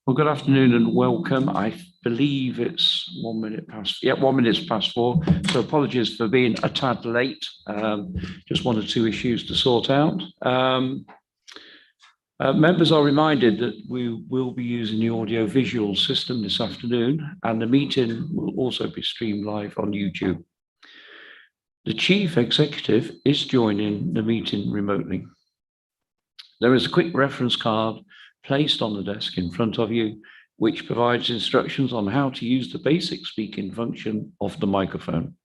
Well, good afternoon and welcome. I believe it's 1 minute past, 1 minute past 4. So apologies for being a tad late. Just one or two issues to sort out. Members are reminded that we will be using the audio visual system this afternoon, and the meeting will also be streamed live on YouTube. The Chief Executive is joining the meeting remotely. There is a quick reference card placed on the desk in front of you, which provides instructions on how to use the basic speaking function of the microphone.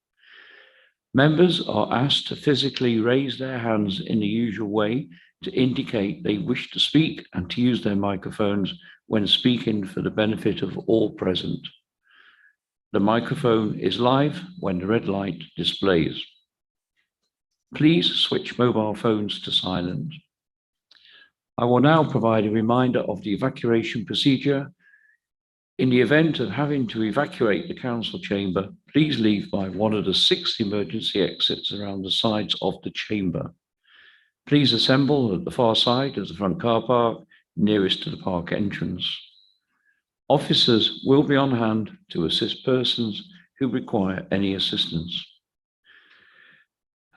Members are asked to physically raise their hands in the usual way to indicate they wish to speak and to use their microphones when speaking for the benefit of all present. The microphone is live when the red light displays. Please switch mobile phones to silent. I will now provide a reminder of the evacuation procedure. In the event of having to evacuate the council chamber, please leave by one of the 6 emergency exits around the sides of the chamber. Please assemble at the far side of the front car park, nearest to the park entrance. Officers will be on hand to assist persons who require any assistance.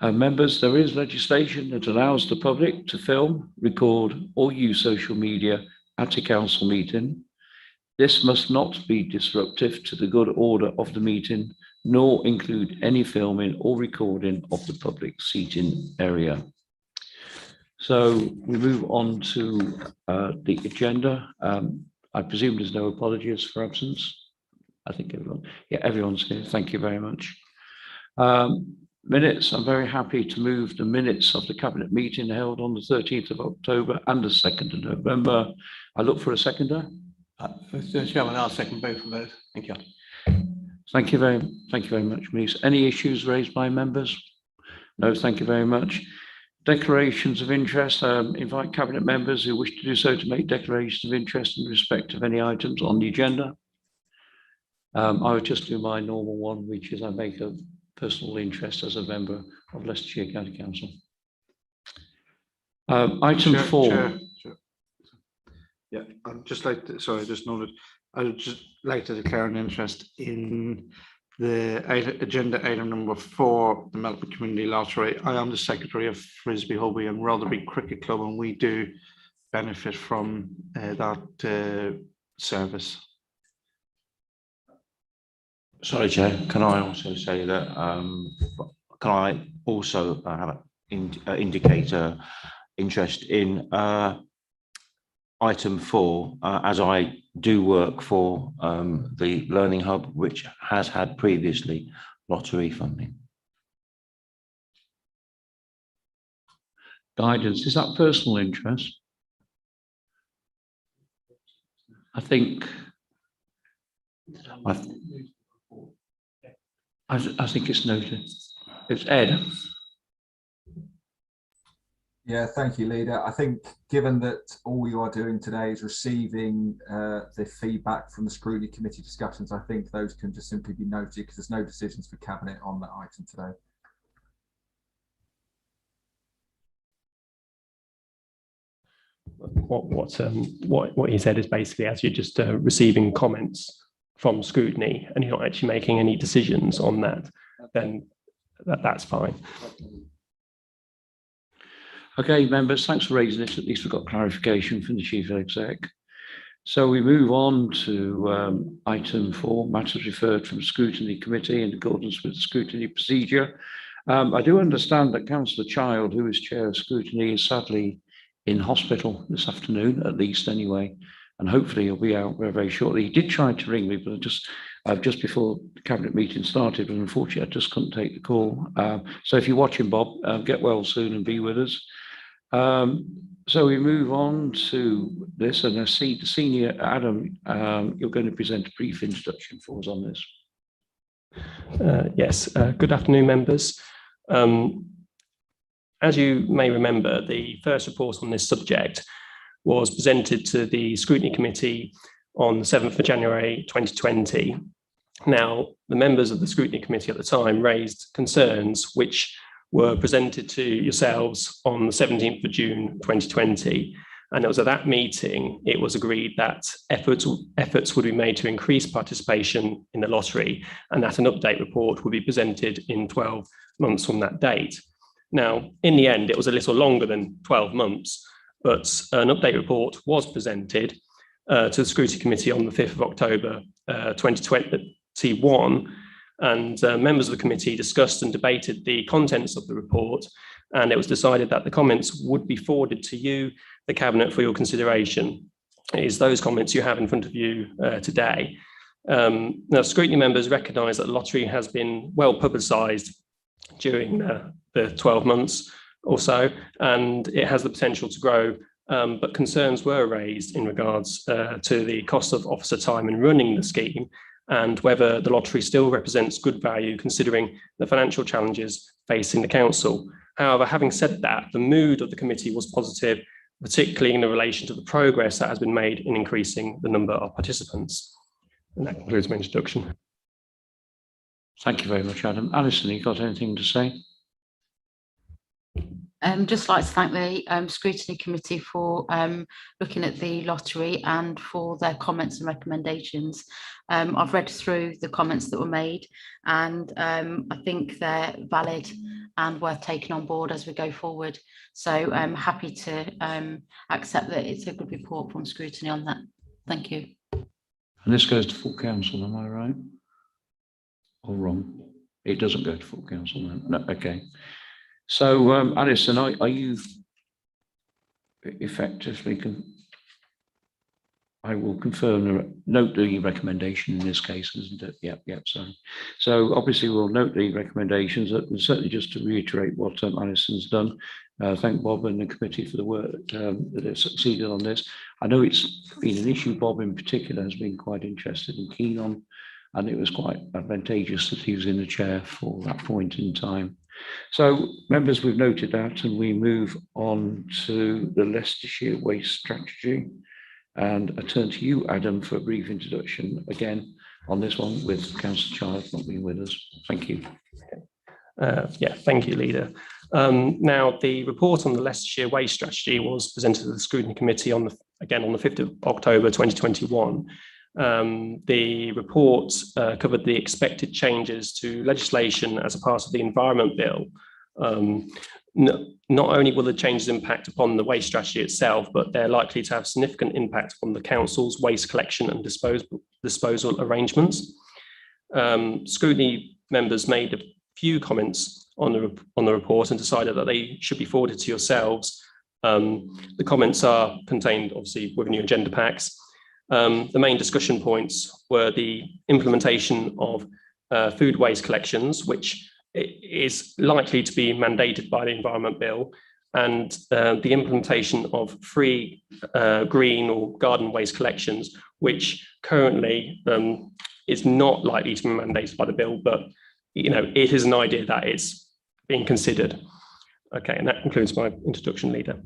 Members, there is legislation that allows the public to film, record, or use social media at a council meeting. This must not be disruptive to the good order of the meeting, nor include any filming or recording of the public seating area. So we move on to the agenda. I presume there's no apologies for absence. I think everyone's here. Thank you very much. Minutes, I'm very happy to move the minutes of the Cabinet meeting held on the 13th of October and the 2nd of November. I look for a seconder. Mr. Chairman, I'll second both of those. Thank you. Thank you very much, Malise. Any issues raised by members? No, thank you very much. Declarations of interest. Invite Cabinet members who wish to do so to make declarations of interest in respect of any items on the agenda. I would just do my normal one, which is I make a personal interest as a member of Leicestershire County Council. Item 4. Chair. Yeah, I'd just like to, sorry, I just noted, I would just like to declare an interest in the agenda item number 4, the Melbourne Community Lottery. I am the secretary of Frisbee Hobby and Rotherby Cricket Club, and we do benefit from that service. Sorry, Chair, can I also say that, can I also indicate interest in item 4, as I do work for the Learning Hub, which has had previously lottery funding. Guidance, is that personal interest? I think it's noted. It's Ed. Yeah, thank you, Leader. I think given that all you are doing today is receiving the feedback from the scrutiny committee discussions, I think those can just simply be noted because there's no decisions for Cabinet on that item today. What he said is basically, as you're just receiving comments from scrutiny and you're not actually making any decisions on that, then that's fine. Okay, members, thanks for raising this. At least we've got clarification from the Chief Exec. So we move on to item 4, matters referred from Scrutiny Committee in accordance with the scrutiny procedure. I do understand that Councillor Child, who is Chair of Scrutiny, is sadly in hospital this afternoon, at least anyway, and hopefully he'll be out very, very shortly. He did try to ring me, but just before the Cabinet meeting started, but unfortunately I just couldn't take the call. So if you're watching, Bob, get well soon and be with us. So we move on to this, and I see the senior Adam, you're going to present a brief introduction for us on this. Yes, good afternoon, members. As you may remember, the first report on this subject was presented to the Scrutiny Committee on the 7th of January 2020. Now, the members of the Scrutiny Committee at the time raised concerns which were presented to yourselves on the 17th of June 2020, And it was at that meeting, it was agreed that efforts would be made to increase participation in the lottery, and that an update report would be presented in 12 months from that date. Now, in the end, it was a little longer than 12 months, but an update report was presented to the Scrutiny Committee on the 5th of October 2021, and members of the committee discussed and debated the contents of the report, and it was decided that the comments would be forwarded to you, the Cabinet, for your consideration. It is those comments you have in front of you today. Now, scrutiny members recognise that the lottery has been well publicised during the 12 months or so, and it has the potential to grow, but concerns were raised in regards to the cost of officer time in running the scheme, and whether the lottery still represents good value considering the financial challenges facing the council. However, having said that, the mood of the committee was positive, particularly in relation to the progress that has been made in increasing the number of participants. And that concludes my introduction. Thank you very much, Adam. Alison, you got anything to say? Just like to thank the Scrutiny Committee for looking at the lottery and for their comments and recommendations. I've read through the comments that were made, and I think they're valid and worth taking on board as we go forward. So I'm happy to accept that it's a good report from Scrutiny on that. Thank you. And this goes to full council, am I right? Or wrong? It doesn't go to full council, no, okay. So, Alison, are you effectively, I will confirm, note the recommendation in this case, isn't it? Yep, sorry. So obviously we'll note the recommendations, and certainly just to reiterate what Alison's done, thank Bob and the committee for the work that has succeeded on this. I know it's been an issue Bob in particular has been quite interested and keen on, and it was quite advantageous that he was in the chair for that point in time. So, members, we've noted that, and we move on to the Leicestershire Waste Strategy. And I turn to you, Adam, for a brief introduction again on this one, with Councillor Child not being with us. Thank you. Yeah, thank you, Leader. Now, the report on the Leicestershire Waste Strategy was presented to the Scrutiny Committee on the 5th of October 2021. The report covered the expected changes to legislation as a part of the Environment Bill. Not only will the changes impact upon the waste strategy itself, but they're likely to have significant impact on the council's waste collection and disposal arrangements. Scrutiny members made a few comments on the report and decided that they should be forwarded to yourselves. The comments are contained, obviously, within your agenda packs. The main discussion points were the implementation of food waste collections, which is likely to be mandated by the Environment Bill, and the implementation of free green or garden waste collections, which currently is not likely to be mandated by the bill, but it is an idea that is being considered. Okay, and that concludes my introduction, Leader.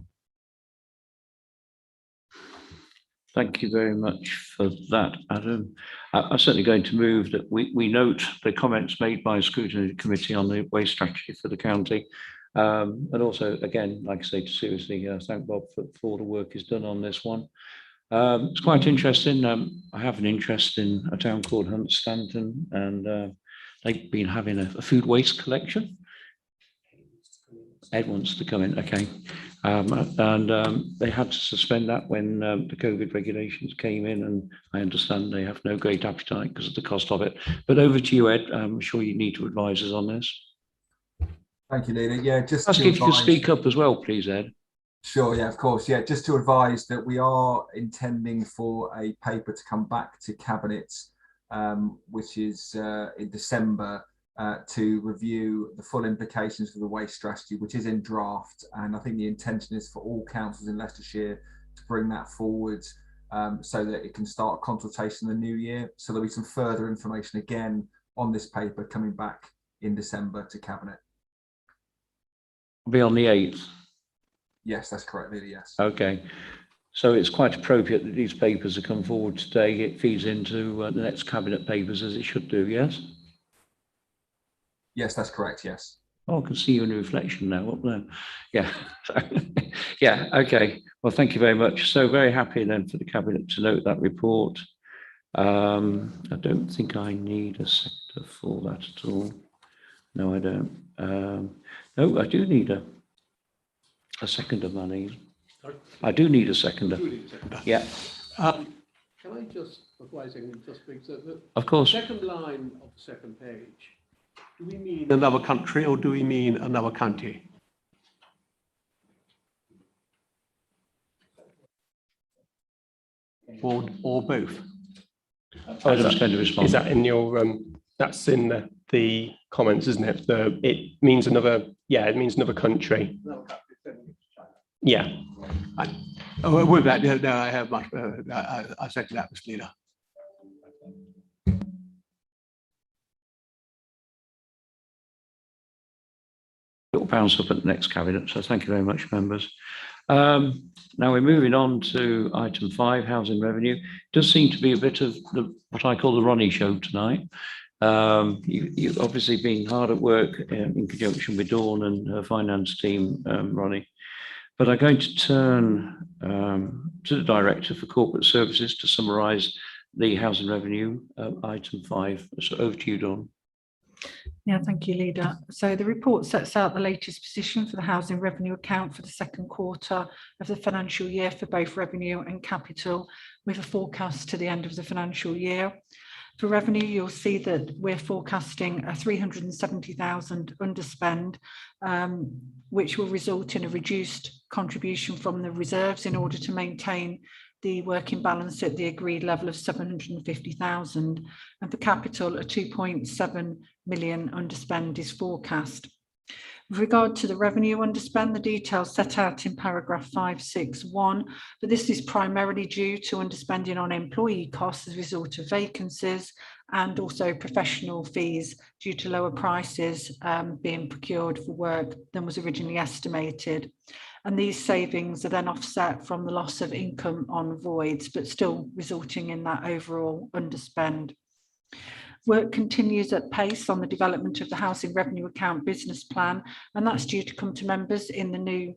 Thank you very much for that, Adam. I'm certainly going to move that we note the comments made by the Scrutiny Committee on the waste strategy for the county. And also, again, like I say, to seriously thank Bob for all the work he's done on this one. It's quite interesting. I have an interest in a town called Hunstanton, and they've been having a food waste collection. Ed wants to come in, okay. They had to suspend that when the COVID regulations came in, and I understand they have no great appetite because of the cost of it. But over to you, Ed. I'm sure you need to advise us on this. Thank you, Leader. Yeah, just ask if you could speak up as well, please, Ed. Sure, yeah, of course. Yeah, just to advise that we are intending for a paper to come back to Cabinet, which is in December, to review the full implications of the waste strategy, which is in draft. And I think the intention is for all councils in Leicestershire to bring that forward so that it can start consultation in the new year. So there'll be some further information again on this paper coming back in December to Cabinet. Be on the 8th. Yes, that's correct, Leader, yes. Okay. So it's quite appropriate that these papers have come forward today. It feeds into the next Cabinet papers as it should do, yes? Yes, that's correct, yes. Oh, I can see you in reflection now up there. Yeah. Yeah, okay. Well, thank you very much. So very happy then for the Cabinet to note that report. I don't think I need a seconder for that at all. No, I don't. No, I do need a seconder, Malise. I do need a seconder. Yeah, Can I just, before I say, just bring, so the of course. second line of the second page, do we mean another country or do we mean another county? Or both? I was going to respond. Is that in your, that's in the comments, isn't it? It means another, yeah, it means another country. Yeah. With that, no, I have much, I second that, Mr. Leader. It'll bounce up at the next Cabinet, so thank you very much, members. Now we're moving on to item 5, housing revenue. Does seem to be a bit of what I call the Ronnie show tonight. You've obviously been hard at work in conjunction with Dawn and her finance team, Ronnie. But I'm going to turn to the Director for Corporate Services to summarise the housing revenue, item 5. So over to you, Dawn. Yeah, thank you, Leader. So the report sets out the latest position for the housing revenue account for the second quarter of the financial year for both revenue and capital, with a forecast to the end of the financial year. For revenue, you'll see that we're forecasting a 370,000 underspend, which will result in a reduced contribution from the reserves in order to maintain the working balance at the agreed level of 750,000, and for capital, a 2.7 million underspend is forecast. With regard to the revenue underspend, the details set out in paragraph 561, but this is primarily due to underspending on employee costs as a result of vacancies and also professional fees due to lower prices being procured for work than was originally estimated. And these savings are then offset from the loss of income on voids, but still resulting in that overall underspend. Work continues at pace on the development of the housing revenue account business plan, and that's due to come to members in the new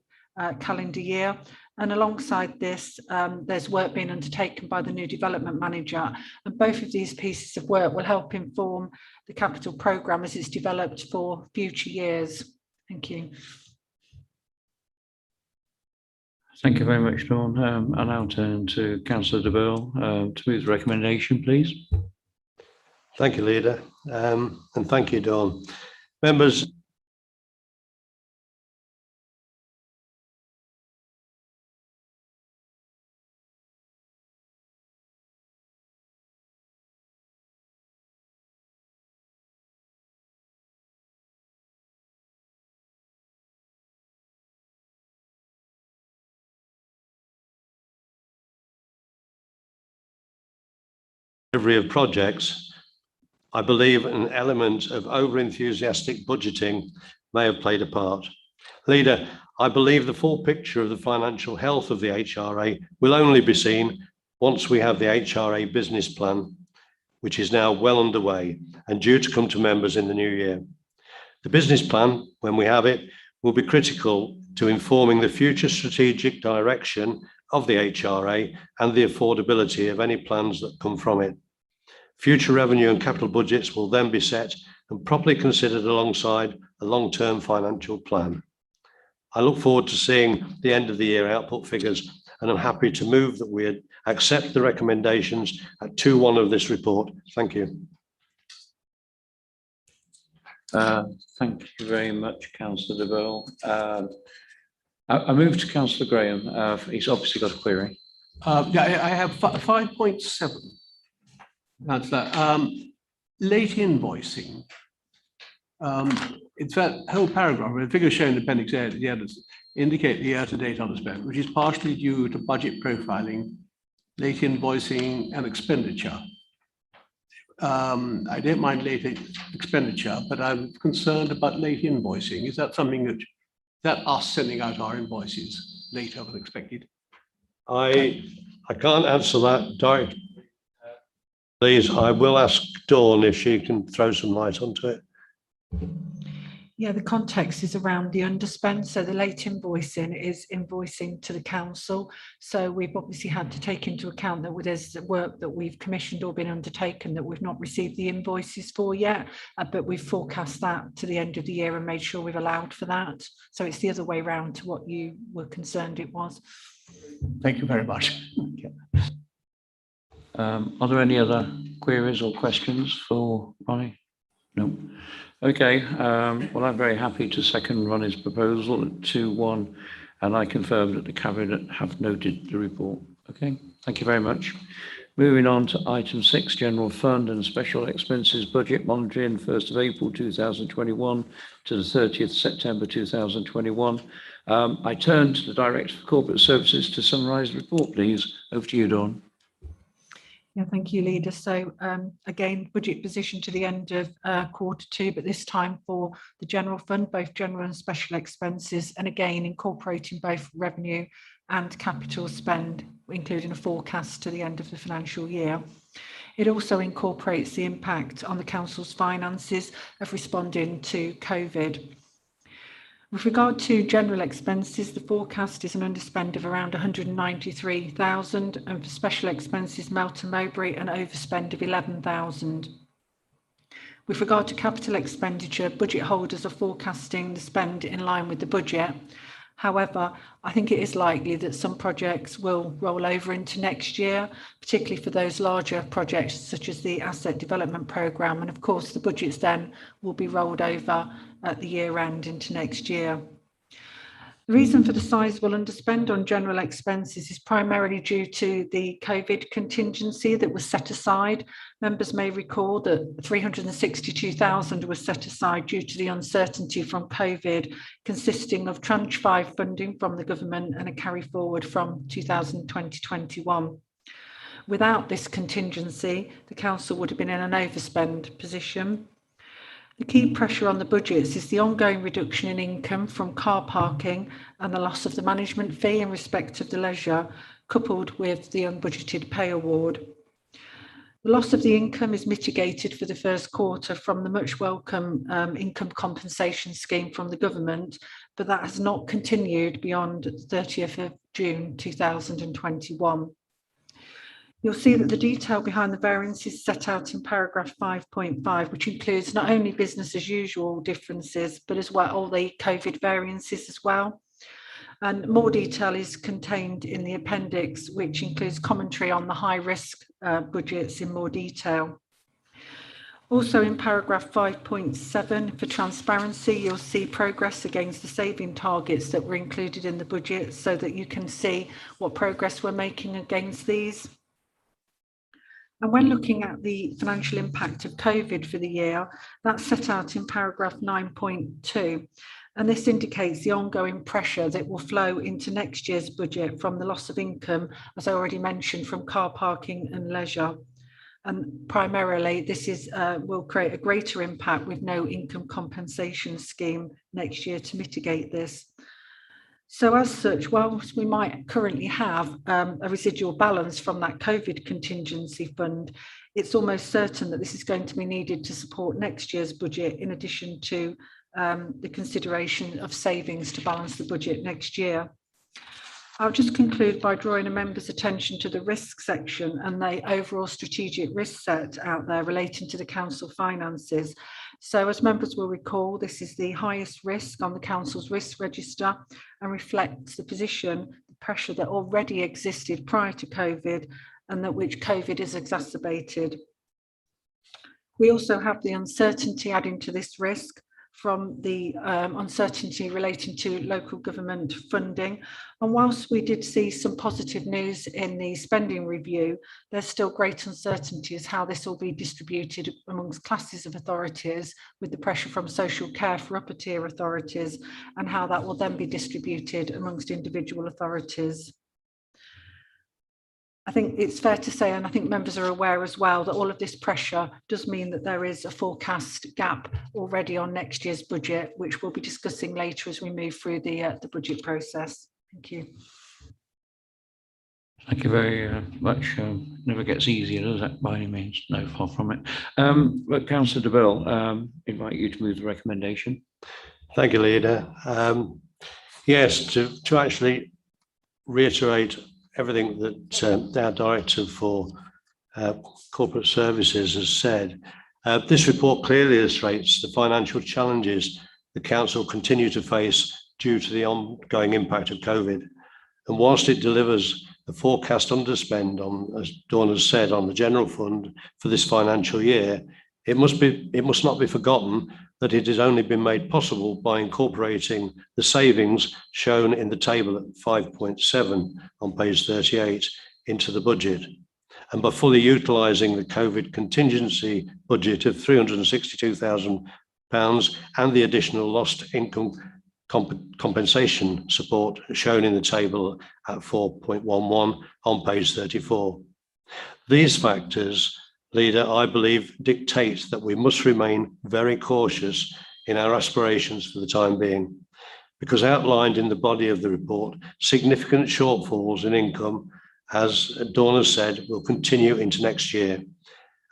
calendar year. And alongside this, there's work being undertaken by the new development manager, and both of these pieces of work will help inform the capital programme as it's developed for future years. Thank you. Thank you very much, Dawn. I'll now turn to Councillor de Burle to move the recommendation, please. Thank you, Leader, and thank you, Dawn. Members, delivery of projects, I believe an element of over-enthusiastic budgeting may have played a part. Leader, I believe the full picture of the financial health of the HRA will only be seen once we have the HRA business plan, which is now well underway and due to come to members in the new year. The business plan, when we have it, will be critical to informing the future strategic direction of the HRA and the affordability of any plans that come from it. Future revenue and capital budgets will then be set and properly considered alongside a long-term financial plan. I look forward to seeing the end of the year output figures, and I'm happy to move that we accept the recommendations at 2.1 of this report. Thank you. Thank you very much, Councillor de Burle. I move to Councillor Graham. He's obviously got a query. Yeah, I have 5.7. Councillor, late invoicing. It's that whole paragraph, the figures shown in Appendix A at the end indicate the year-to-date underspend, which is partially due to budget profiling, late invoicing and expenditure. I don't mind late expenditure, but I'm concerned about late invoicing. Is that something that us sending out our invoices later than expected? I can't answer that directly. Please, I will ask Dawn if she can throw some light onto it. Yeah, the context is around the underspend. So the late invoicing is invoicing to the council. So we've obviously had to take into account that there's work that we've commissioned or been undertaken that we've not received the invoices for yet, but we've forecast that to the end of the year and made sure we've allowed for that. So it's the other way around to what you were concerned it was. Thank you very much. Are there any other queries or questions for Ronnie? No. Okay, well, I'm very happy to second Ronnie's proposal at 2-1, and I confirm that the Cabinet have noted the report. Okay, thank you very much. Moving on to item 6, General Fund and Special Expenses Budget Monitoring, 1st of April 2021 to the 30th September 2021. I turn to the Director for Corporate Services to summarise the report, please. Over to you, Dawn. Yeah, thank you, Leader. So again, budget position to the end of Q2, but this time for the general fund, both general and special expenses, and again, incorporating both revenue and capital spend, including a forecast to the end of the financial year. It also incorporates the impact on the council's finances of responding to COVID. With regard to general expenses, the forecast is an underspend of around 193,000, and for special expenses, Melton Mowbray, an overspend of 11,000. With regard to capital expenditure, budget holders are forecasting the spend in line with the budget. However, I think it is likely that some projects will roll over into next year, particularly for those larger projects such as the Asset Development Programme, and of course the budgets then will be rolled over at the year end into next year. The reason for the sizable underspend on general expenses is primarily due to the COVID contingency that was set aside. Members may recall that 362,000 was set aside due to the uncertainty from COVID, consisting of tranche 5 funding from the government and a carry forward from 2020-21. Without this contingency, the council would have been in an overspend position. The key pressure on the budgets is the ongoing reduction in income from car parking and the loss of the management fee in respect of the leisure, coupled with the unbudgeted pay award. The loss of the income is mitigated for the first quarter from the much welcome income compensation scheme from the government, but that has not continued beyond 30th of June 2021. You'll see that the detail behind the variance is set out in paragraph 5.5, which includes not only business as usual differences, but as well all the COVID variances as well. And more detail is contained in the appendix, which includes commentary on the high risk budgets in more detail. Also in paragraph 5.7, for transparency, you'll see progress against the saving targets that were included in the budget so that you can see what progress we're making against these. And when looking at the financial impact of COVID for the year, that's set out in paragraph 9.2. And this indicates the ongoing pressure that will flow into next year's budget from the loss of income, as I already mentioned, from car parking and leisure. And primarily, this will create a greater impact with no income compensation scheme next year to mitigate this. So as such, whilst we might currently have a residual balance from that COVID contingency fund, it's almost certain that this is going to be needed to support next year's budget, in addition to the consideration of savings to balance the budget next year. I'll just conclude by drawing a member's attention to the risk section and the overall strategic risk set out there relating to the council finances. So as members will recall, this is the highest risk on the council's risk register and reflects the position, the pressure that already existed prior to COVID and that which COVID has exacerbated. We also have the uncertainty adding to this risk from the uncertainty relating to local government funding. And whilst we did see some positive news in the spending review, there's still great uncertainty as how this will be distributed amongst classes of authorities, with the pressure from social care for upper tier authorities, and how that will then be distributed amongst individual authorities. I think it's fair to say, and I think members are aware as well, that all of this pressure does mean that there is a forecast gap already on next year's budget, which we'll be discussing later as we move through the budget process. Thank you. Thank you very much. Never gets easier, does it, by any means? No, far from it. But Councillor de Burle, invite you to move the recommendation. Thank you, Leader. Yes, to actually reiterate everything that our Director for Corporate Services has said, this report clearly illustrates the financial challenges the Council continue to face due to the ongoing impact of COVID. And whilst it delivers the forecast underspend on, as Dawn has said, on the general fund for this financial year, it must not be forgotten that it has only been made possible by incorporating the savings shown in the table at 5.7 on page 38 into the budget, and by fully utilising the COVID contingency budget of £362,000 and the additional lost income compensation support shown in the table at 4.11 on page 34. These factors, Leader, I believe, dictate that we must remain very cautious in our aspirations for the time being, because outlined in the body of the report, significant shortfalls in income, as Dawn has said, will continue into next year.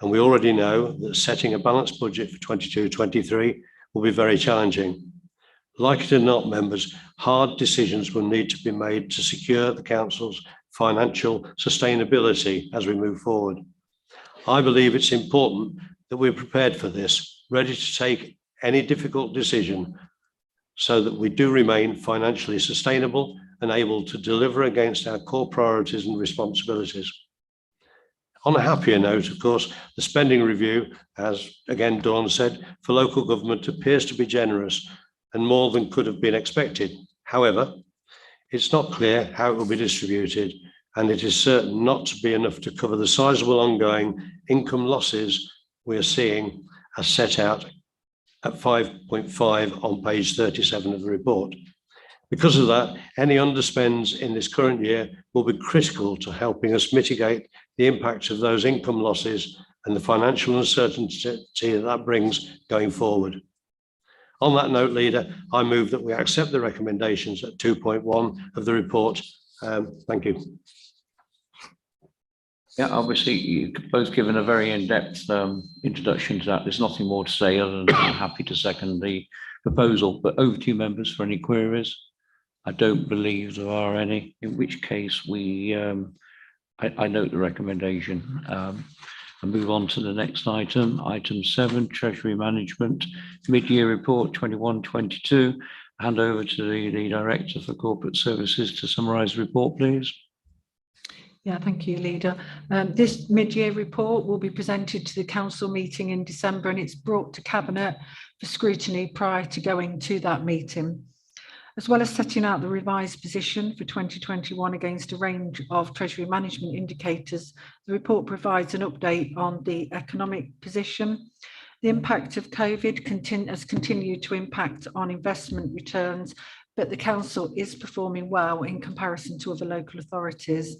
And we already know that setting a balanced budget for 22-23 will be very challenging. Like it or not, members, hard decisions will need to be made to secure the Council's financial sustainability as we move forward. I believe it's important that we're prepared for this, ready to take any difficult decision so that we do remain financially sustainable and able to deliver against our core priorities and responsibilities. On a happier note, of course, the spending review, as again Dawn said, for local government appears to be generous and more than could have been expected. However, it's not clear how it will be distributed, and it is certain not to be enough to cover the sizable ongoing income losses we are seeing as set out at 5.5 on page 37 of the report. Because of that, any underspends in this current year will be critical to helping us mitigate the impact of those income losses and the financial uncertainty that brings going forward. On that note, Leader, I move that we accept the recommendations at 2.1 of the report. Thank you. Yeah, obviously, you've both given a very in-depth introduction to that. There's nothing more to say other than I'm happy to second the proposal. But over to you, members, for any queries. I don't believe there are any, in which case I note the recommendation. And move on to the next item, item 7, Treasury Management Mid-Year Report 21-22. Hand over to the Director for Corporate Services to summarise the report, please. Yeah, thank you, Leader. This mid-year report will be presented to the Council meeting in December, and it's brought to Cabinet for scrutiny prior to going to that meeting. As well as setting out the revised position for 2021 against a range of Treasury management indicators, the report provides an update on the economic position. The impact of COVID has continued to impact on investment returns, but the Council is performing well in comparison to other local authorities.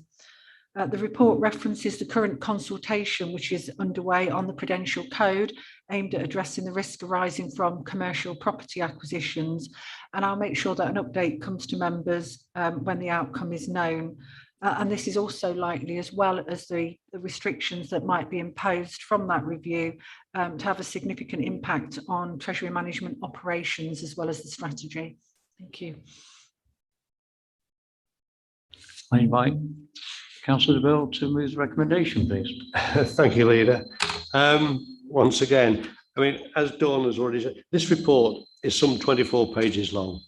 The report references the current consultation which is underway on the Prudential Code aimed at addressing the risk arising from commercial property acquisitions, and I'll make sure that an update comes to members when the outcome is known. And this is also likely, as well as the restrictions that might be imposed from that review, to have a significant impact on Treasury management operations as well as the strategy. Thank you. I invite Councillor de Burle to move the recommendation, please. Thank you, Leader. Once again, I mean, as Dawn has already said, this report is some 24 pages long.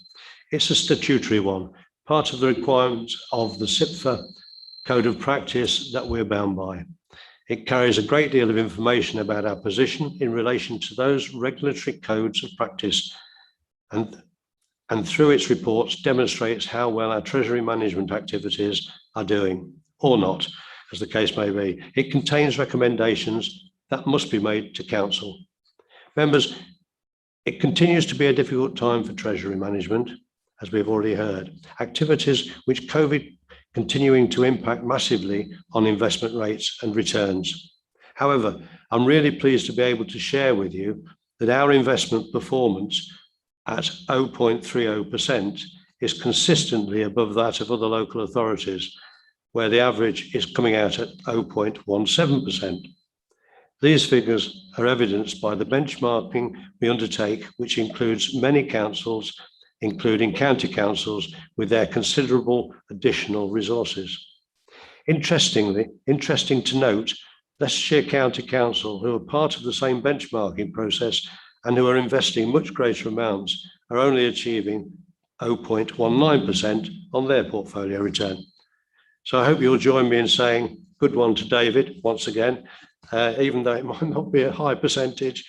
It's a statutory one, part of the requirements of the CIPFA Code of Practice that we're bound by. It carries a great deal of information about our position in relation to those regulatory codes of practice, and through its reports demonstrates how well our Treasury management activities are doing, or not, as the case may be. It contains recommendations that must be made to Council. Members, it continues to be a difficult time for Treasury management, as we've already heard. Activities which COVID continuing to impact massively on investment rates and returns. However, I'm really pleased to be able to share with you that our investment performance at 0.30% is consistently above that of other local authorities, where the average is coming out at 0.17%. These figures are evidenced by the benchmarking we undertake, which includes many councils, including county councils, with their considerable additional resources. Interesting to note, Leicestershire County Council, who are part of the same benchmarking process and who are investing much greater amounts, are only achieving 0.19% on their portfolio return. So I hope you'll join me in saying good one to David once again. Even though it might not be a high percentage,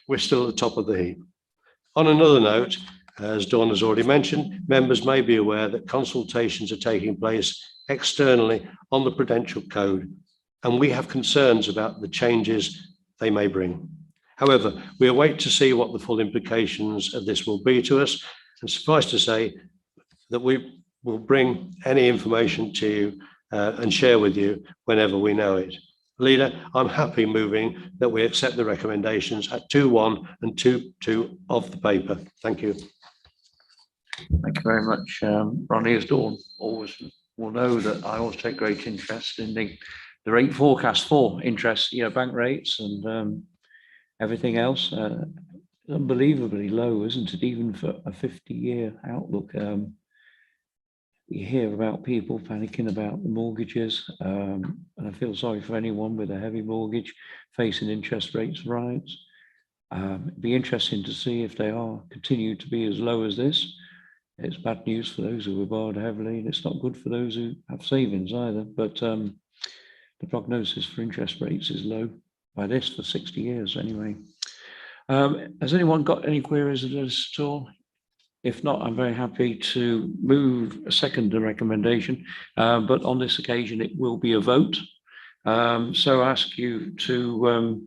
we're still at the top of the heap. On another note, as Dawn has already mentioned, members may be aware that consultations are taking place externally on the Prudential Code, and we have concerns about the changes they may bring. However, we await to see what the full implications of this will be to us, and suffice to say that we will bring any information to you and share with you whenever we know it. Leader, I'm happy moving that we accept the recommendations at 2.1 and 2.2 of the paper. Thank you. Thank you very much, Ronnie. As Dawn always will know, that I always take great interest in the rate forecast for interest, bank rates and everything else. Unbelievably low, isn't it? Even for a 50-year outlook. You hear about people panicking about the mortgages, and I feel sorry for anyone with a heavy mortgage facing interest rates rise. It'd be interesting to see if they continue to be as low as this. It's bad news for those who were borrowed heavily, and it's not good for those who have savings either. But the prognosis for interest rates is low by this for 60 years anyway. Has anyone got any queries of this at all? If not, I'm very happy to move a second recommendation, but on this occasion it will be a vote. So I ask you to,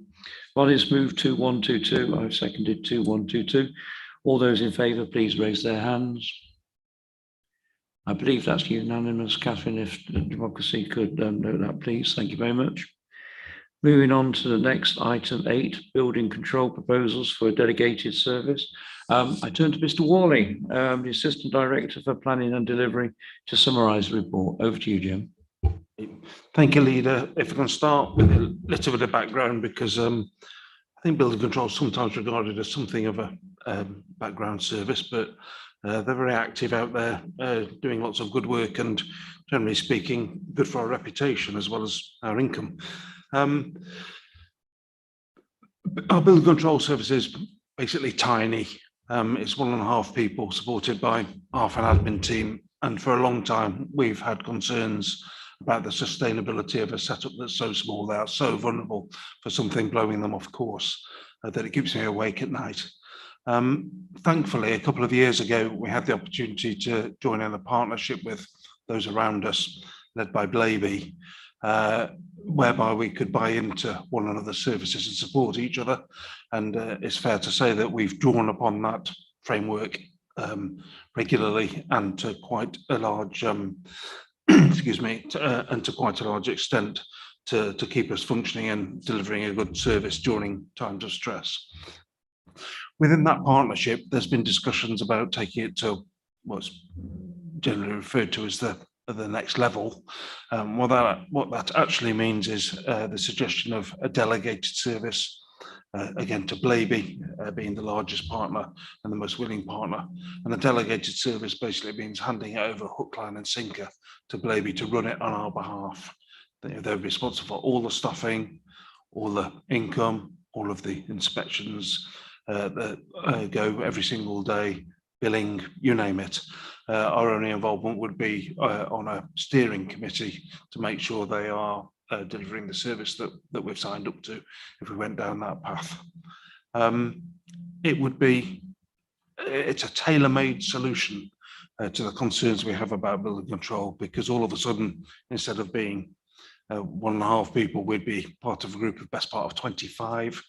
Ronnie's moved 2.122, I've seconded 2.122. All those in favour, please raise their hands. I believe that's unanimous. Catherine, if the democracy could note that, please. Thank you very much. Moving on to the next item 8, building control proposals for a delegated service. I turn to Mr. Worley, the Assistant Director for Planning and Delivery, to summarise the report. Over to you, Jim. Thank you, Leader. If I can start with a little bit of background, because I think building control is sometimes regarded as something of a background service, but they're very active out there, doing lots of good work and, generally speaking, good for our reputation as well as our income. Our building control service is basically tiny. It's 1.5 people supported by half an admin team. And for a long time, we've had concerns about the sustainability of a setup that's so small, they are so vulnerable for something blowing them off course, that it keeps me awake at night. Thankfully, a couple of years ago, we had the opportunity to join in a partnership with those around us, led by Blaby, whereby we could buy into one another's services and support each other. And it's fair to say that we've drawn upon that framework regularly and to quite a large, excuse me, and to quite a large extent to keep us functioning and delivering a good service during times of stress. Within that partnership, there's been discussions about taking it to what's generally referred to as the next level. What that actually means is the suggestion of a delegated service, again to Blaby being the largest partner and the most willing partner. And the delegated service basically means handing it over hook, line and sinker to Blaby to run it on our behalf. They're responsible for all the staffing, all the income, all of the inspections that go every single day, billing, you name it. Our only involvement would be on a steering committee to make sure they are delivering the service that we've signed up to if we went down that path. It's a tailor-made solution to the concerns we have about building control, because all of a sudden, instead of being 1.5 people, we'd be part of a group of best part of 25.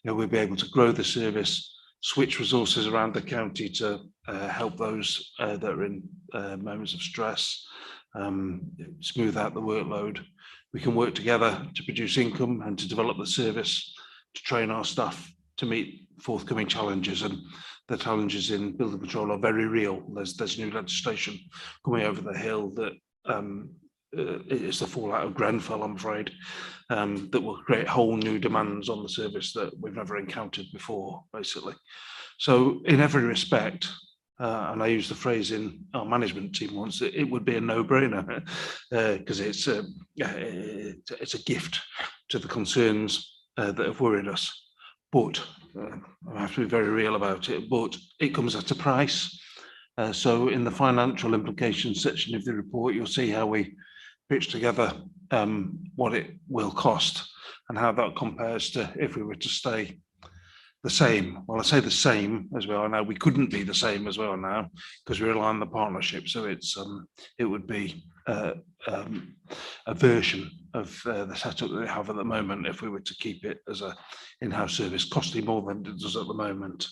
We'd be able to grow the service, switch resources around the county to help those that are in moments of stress, smooth out the workload. We can work together to produce income and to develop the service, to train our staff to meet forthcoming challenges. And the challenges in building control are very real. There's new legislation coming over the hill that it's the fallout of Grenfell, I'm afraid, that will create whole new demands on the service that we've never encountered before, basically. So in every respect, and I used the phrase in our management team once, it would be a no-brainer because it's a gift to the concerns that have worried us. But I have to be very real about it, but it comes at a price. So in the financial implications section of the report, you'll see how we pitch together what it will cost and how that compares to if we were to stay the same. Well, I say the same as we are now. We couldn't be the same as we are now because we rely on the partnership. So it would be a version of the setup that we have at the moment if we were to keep it as a in-house service, costing more than it does at the moment.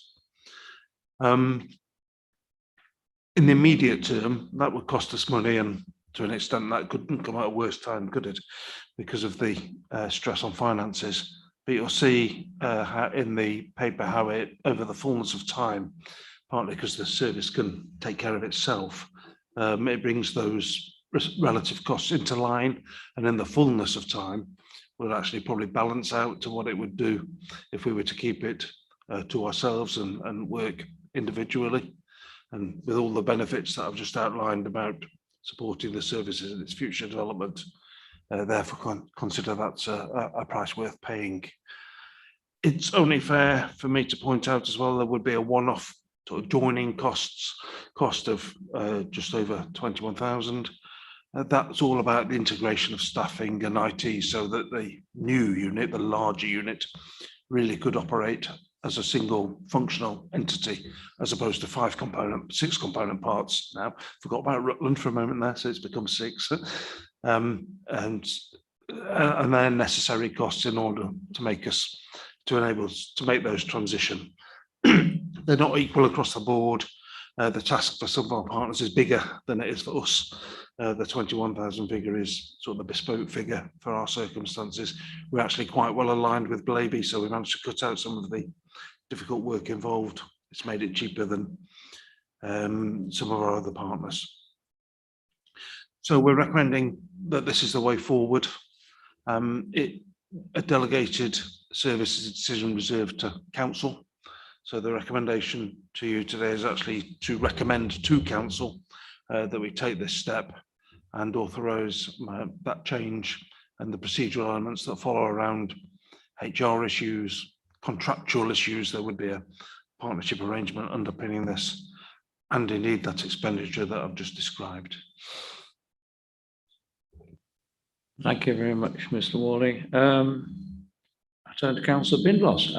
In the immediate term, that would cost us money, and to an extent that couldn't come at a worse time, could it? Because of the stress on finances. But you'll see how in the paper how it, over the fullness of time, partly because the service can take care of itself, it brings those relative costs into line, and in the fullness of time, will actually probably balance out to what it would do if we were to keep it to ourselves and work individually. And with all the benefits that I've just outlined about supporting the services and its future development, therefore consider that's a price worth paying. It's only fair for me to point out as well, there would be a one-off sort of joining cost of just over 21,000. That's all about the integration of staffing and IT so that the new unit, the larger unit, really could operate as a single functional entity, as opposed to 6 component parts now. Forgot about Rutland for a moment there, so it's become 6. And they're necessary costs in order to make us, to enable us to make those transition. They're not equal across the board. The task for some of our partners is bigger than it is for us. The 21,000 figure is sort of the bespoke figure for our circumstances. We're actually quite well aligned with Blaby, so we managed to cut out some of the difficult work involved. It's made it cheaper than some of our other partners. So we're recommending that this is the way forward. A delegated service is a decision reserved to council. So the recommendation to you today is actually to recommend to council that we take this step and authorise that change and the procedural elements that follow around HR issues, contractual issues. There would be a partnership arrangement underpinning this, and indeed that expenditure that I've just described. Thank you very much, Mr. Worley. I turn to Councillor Bindloss,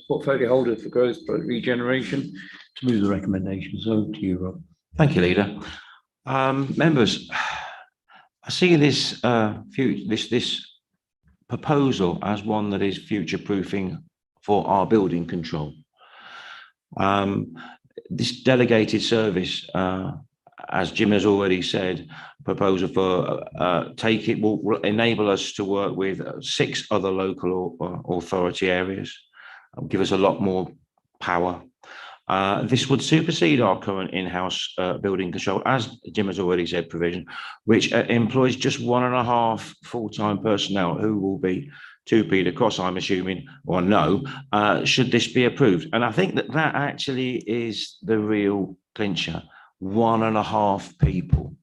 portfolio holder for growth Regeneration, to move the recommendations. Over to you, Rob. Thank you, Leader. Members, I see this this proposal as one that is future-proofing for our building control. This delegated service, as Jim has already said, proposal for will enable us to work with 6 other local authority areas, give us a lot more power. This would supersede our current in-house building control, as Jim has already said, provision, which employs just 1.5 full-time personnel who will be 2P'd across, I'm assuming, or no, should this be approved. And I think that that actually is the real clincher, 1.5 people.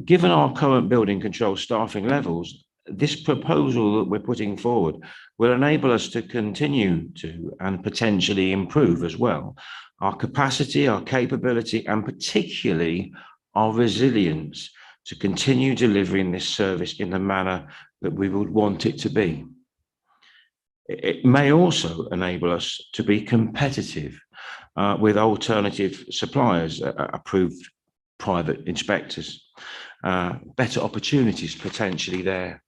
Given our current building control staffing levels, this proposal that we're putting forward will enable us to continue to and potentially improve as well our capacity, our capability, and particularly our resilience to continue delivering this service in the manner that we would want it to be. It may also enable us to be competitive with alternative suppliers, approved private inspectors, better opportunities potentially there.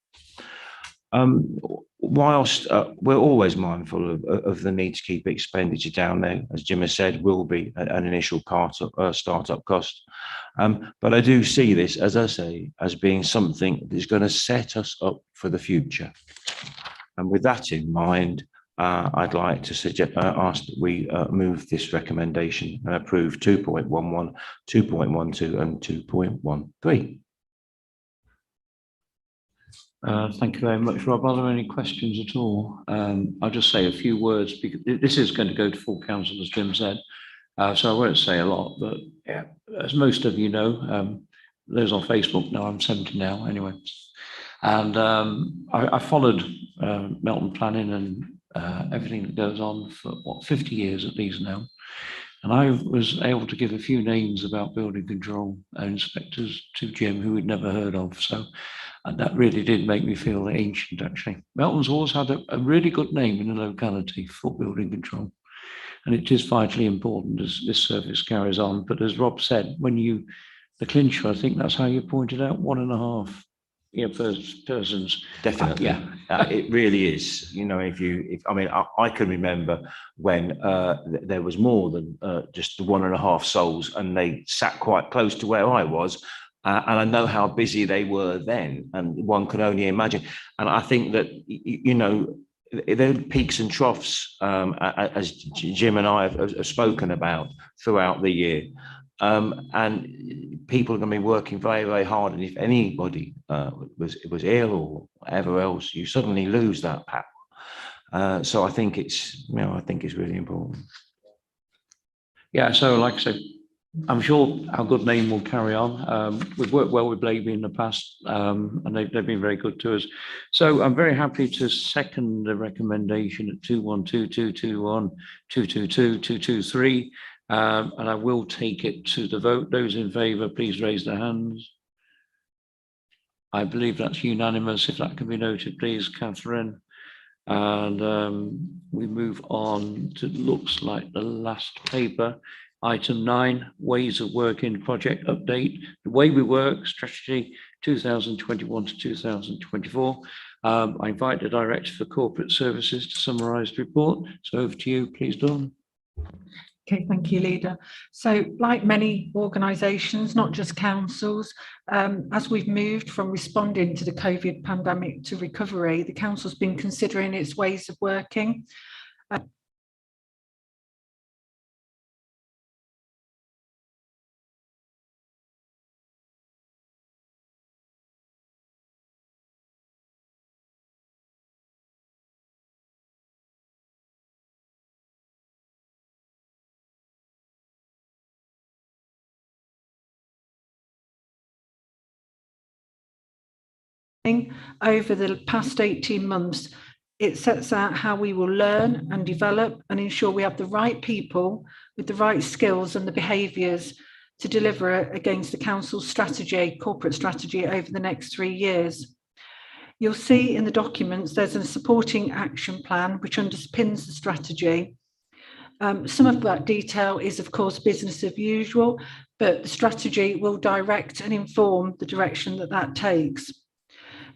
Whilst we're always mindful of the need to keep expenditure down there, as Jim has said, will be an initial startup cost. But I do see this, as I say, as being something that's going to set us up for the future. And with that in mind, I'd like to suggest, ask that we move this recommendation and approve 2.11, 2.12 and 2.13. Thank you very much, Rob. Are there any questions at all? I'll just say a few words because this is going to go to full council, as Jim said. So I won't say a lot, but yeah, as most of you know, those on Facebook know I'm 70 now anyway. And I followed Melton planning and everything that goes on for 50 years at least now. And I was able to give a few names about building control inspectors to Jim who we'd never heard of. So that really did make me feel ancient, actually. Melton's always had a really good name in the locality for building control. And it is vitally important as this service carries on. But as Rob said, the clincher, I think that's how you pointed out, 1.5 persons. Definitely. It really is. You know, I can remember when there was more than just the 1.5 souls, and they sat quite close to where I was. And I know how busy they were then, and one can only imagine. And I think that, you know, there are peaks and troughs, as Jim and I have spoken about throughout the year. And people are going to be working very, very hard. And if anybody was ill or whatever else, you suddenly lose that power. So I think it's really important. Yeah. So like I said, I'm sure our good name will carry on. We've worked well with Blabey in the past, and they've been very good to us. So I'm very happy to second the recommendation at 212221, 222, 223. And I will take it to the vote. Those in favour, please raise their hands. I believe that's unanimous. If that can be noted, please, Catherine. And we move on to, looks like the last paper. Item 9, ways of working project update. The way we work, strategy 2021 to 2024. I invite the Director for Corporate Services to summarise the report. So over to you, please, Dawn. Okay, thank you, Leader. So like many organisations, not just councils, as we've moved from responding to the COVID pandemic to recovery, the council's been considering its ways of working. Over the past 18 months, it sets out how we will learn and develop and ensure we have the right people with the right skills and the behaviours to deliver against the council's strategy, corporate strategy, over the next 3 years. You'll see in the documents there's a supporting action plan which underpins the strategy. Some of that detail is, of course, business as usual, but the strategy will direct and inform the direction that takes.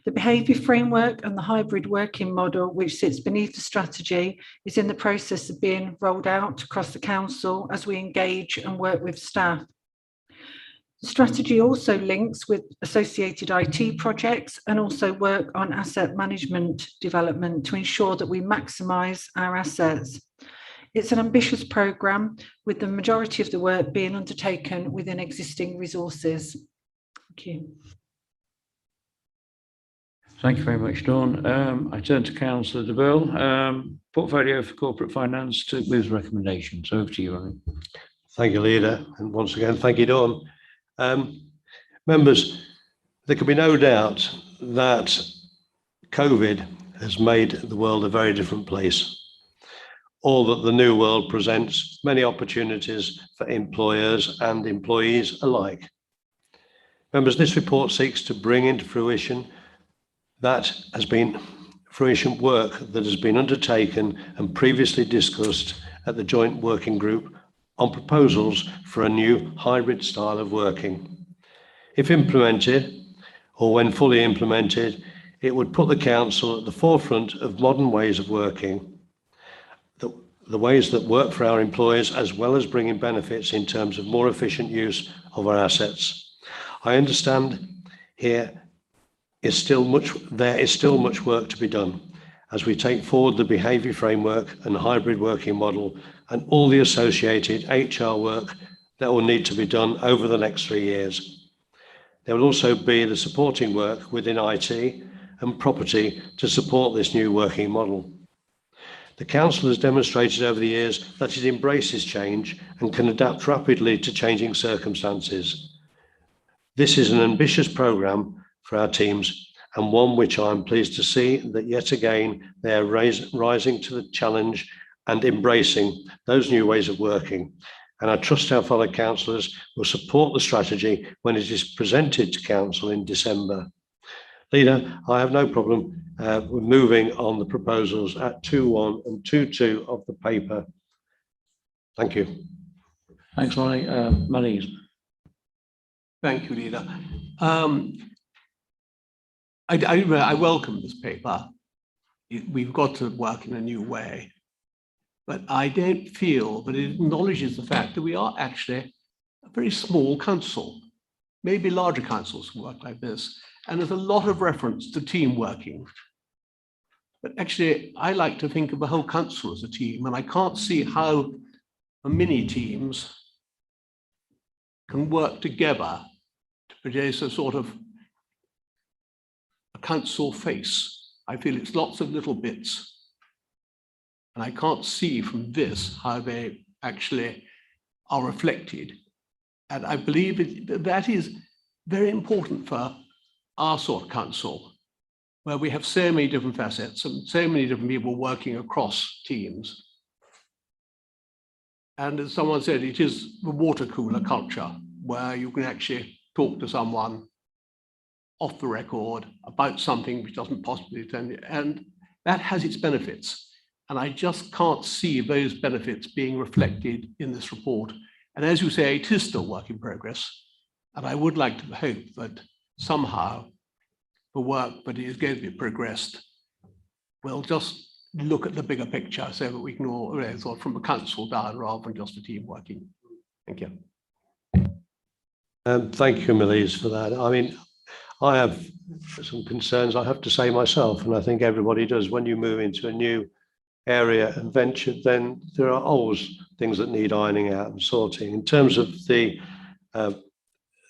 The behaviour framework and the hybrid working model, which sits beneath the strategy, is in the process of being rolled out across the council as we engage and work with staff. The strategy also links with associated IT projects and also work on asset management development to ensure that we maximise our assets. It's an ambitious programme with the majority of the work being undertaken within existing resources. Thank you. Thank you very much, Dawn. I turn to Councillor de Burle. Portfolio for Corporate Finance with recommendations. Over to you, Ronnie. Thank you, Leader. And once again, thank you, Dawn. Members, there can be no doubt that COVID has made the world a very different place. All that the new world presents many opportunities for employers and employees alike. Members, this report seeks to bring into fruition work that has been undertaken and previously discussed at the joint working group on proposals for a new hybrid style of working. If implemented, or when fully implemented, it would put the council at the forefront of modern ways of working, the ways that work for our employers, as well as bringing benefits in terms of more efficient use of our assets. I understand there is still much work to be done as we take forward the behaviour framework and hybrid working model and all the associated HR work that will need to be done over the next 3 years. There will also be the supporting work within IT and property to support this new working model. The council has demonstrated over the years that it embraces change and can adapt rapidly to changing circumstances. This is an ambitious programme for our teams, and one which I am pleased to see that yet again they are rising to the challenge and embracing those new ways of working. And I trust our fellow councillors will support the strategy when it is presented to council in December. Leader, I have no problem with moving on the proposals at 2.1 and 2.2 of the paper. Thank you. Thanks, Ronnie. Malise. Thank you, Leader. I welcome this paper. We've got to work in a new way. But I don't feel that it acknowledges the fact that we are actually a very small council. Maybe larger councils work like this. And there's a lot of reference to team working. But actually, I like to think of the whole council as a team, and I can't see how mini teams can work together to produce a sort of a council face. I feel it's lots of little bits. And I can't see from this how they actually are reflected. And I believe that is very important for our sort of council, where we have so many different facets and so many different people working across teams. And as someone said, it is the water cooler culture, where you can actually talk to someone off the record about something which doesn't possibly attend, and that has its benefits. And I just can't see those benefits being reflected in this report. And as you say, it is still work in progress. And I would like to hope that somehow the work that is going to be progressed will just look at the bigger picture so that we can all sort from the council down rather than just the team working. Thank you. Thank you, Malise, for that. I mean, I have some concerns, I have to say myself, and I think everybody does. When you move into a new area and venture, then there are always things that need ironing out and sorting. In terms of the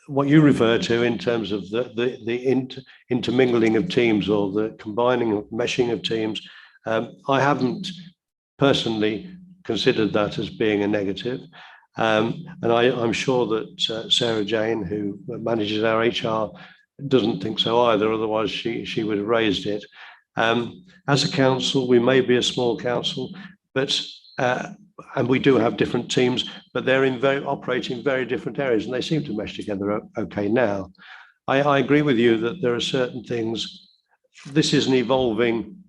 what you refer to in terms of the intermingling of teams or the combining of meshing of teams, I haven't personally considered that as being a negative. And I'm sure that Sarah Jane, who manages our HR, doesn't think so either, otherwise she would have raised it. As a council, we may be a small council, but and we do have different teams, but they're operating very different areas, and they seem to mesh together okay now. I agree with you that there are certain things. This is an evolving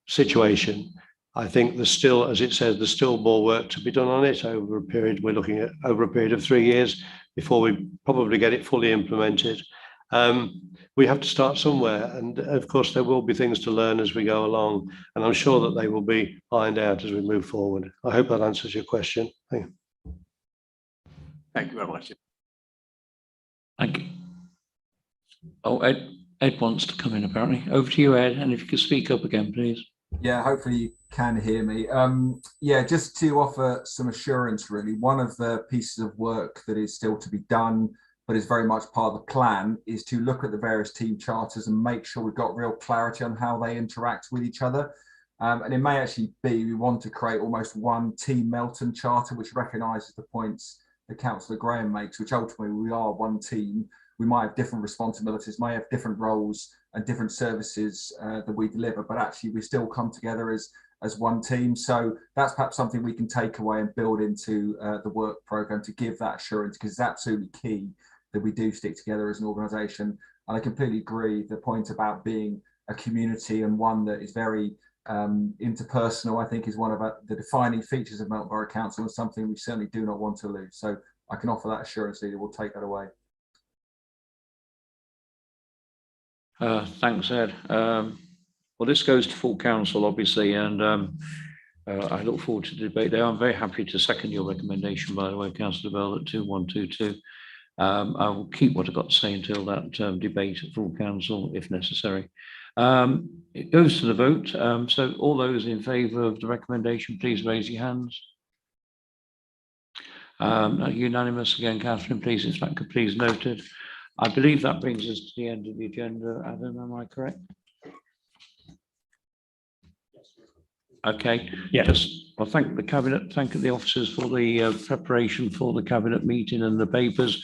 situation. I think there's still, as it says, there's still more work to be done on it over a period. We're looking at over a period of 3 years before we probably get it fully implemented. We have to start somewhere, and of course there will be things to learn as we go along, and I'm sure that they will be ironed out as we move forward. I hope that answers your question. Thank you. Thank you very much. Thank you. Oh, Ed wants to come in apparently. Over to you, Ed, and if you could speak up again, please. Yeah, hopefully you can hear me. Yeah, just to offer some assurance, really, one of the pieces of work that is still to be done, but is very much part of the plan, is to look at the various team charters and make sure we've got real clarity on how they interact with each other. And it may actually be we want to create almost one Team Melton charter, which recognises the points that Councillor Graham makes, which ultimately we are one team. We might have different responsibilities, may have different roles and different services that we deliver, but actually we still come together as one team. So that's perhaps something we can take away and build into the work programme to give that assurance, because it's absolutely key that we do stick together as an organisation. And I completely agree the point about being a community and one that is very interpersonal, I think is one of the defining features of Melton Borough Council, and something we certainly do not want to lose. So I can offer that assurance, Leader, we'll take that away. Thanks, Ed. Well, this goes to full council, obviously, and I look forward to the debate there. I'm very happy to second your recommendation, by the way, Councillor Burle, at 2122. I will keep what I've got to say until that debate at full council, if necessary. It goes to the vote. So all those in favour of the recommendation, please raise your hands. Unanimous again, Catherine, please, if that could please noted. I believe that brings us to the end of the agenda. Adam, am I correct? Okay, Yeah. Well, thank the cabinet, thank the officers for the preparation for the cabinet meeting and the papers,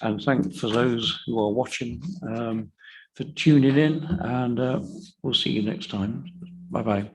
and thank for those who are watching for tuning in, and we'll see you next time. Bye bye.